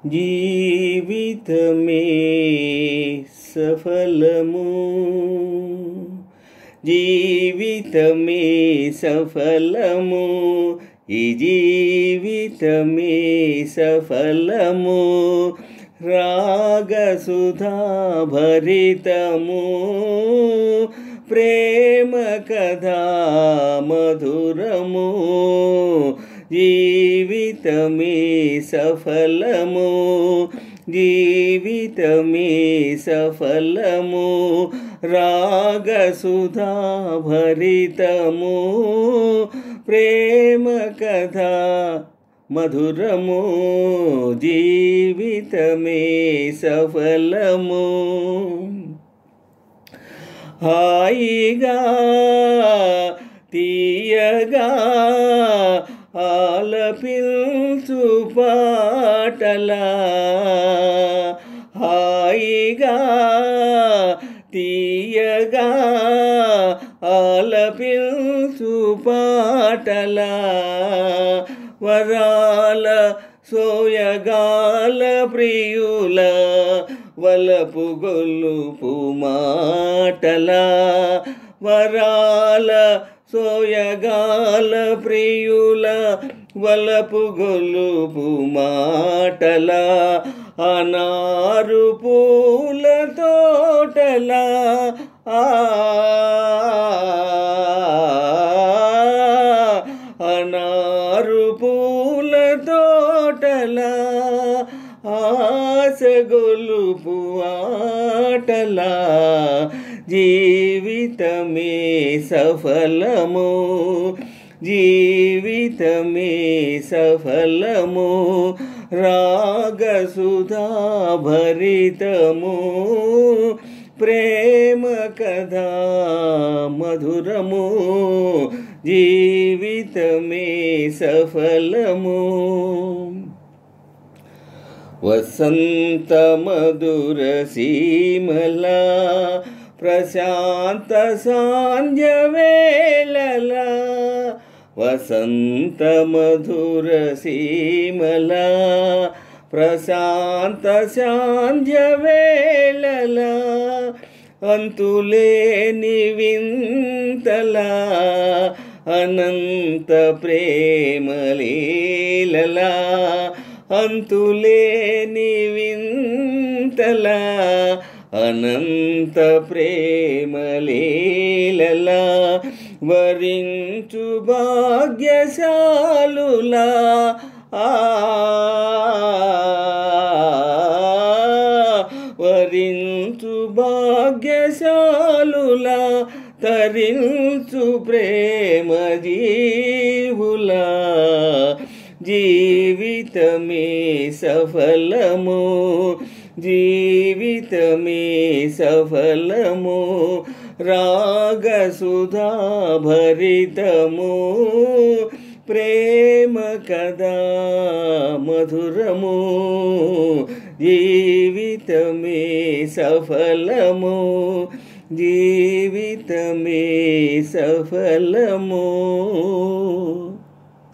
జీవితమే సఫలము, జీవితమే సఫలము, ఈ జీవితమే సఫలము, రాగసుధా భరితము, ప్రేమ కథా మధురము, జీవితమే సఫలము, జీవితమే సఫలము, రాగసుధా భరితము, ప్రేమ కథా మధురము, జీవితమే సఫలము. హాయిగా తీయగా ఆలపించు పాటలా, హాయిగా తీయగా ఆలపించు పాటలా, వరాల సోయగాల ప్రియుల వలపు గొల్లుపు మాటలా, వరాల సోయగాల ప్రియుల వలపు గొల్లుపు మాటలా, అనారు పూల తోటలా, అనారు పూల తోటలా, ఆశగొలుపు ఆటలా, జీవితమే సఫలము, జీవితమే సఫలము, రాగసుధా భరితము, ప్రేమ కథా మధురము, జీవితమే సఫలము. వసంత మధుర సీమలా, ప్రశాంత సాంధ్య వేళలా, వసంత మధుర సీమలా, ప్రశాంత సాంధ్య వేళలా, అంతులేని వింతలా, అనంత ప్రేమలీలలా, అంతులేని వింతలా, అనంత ప్రేమలీలలా, వరించు భాగ్యశాలులా, వరించు భాగ్యశాలులా, తరించు ప్రేమ జీవులా, జీవితమే సఫలము, జీవితమే సఫలము, రాగసుధా భరితము, ప్రేమ కథా మధురము, జీవితమే సఫలము, జీవితమే సఫలము.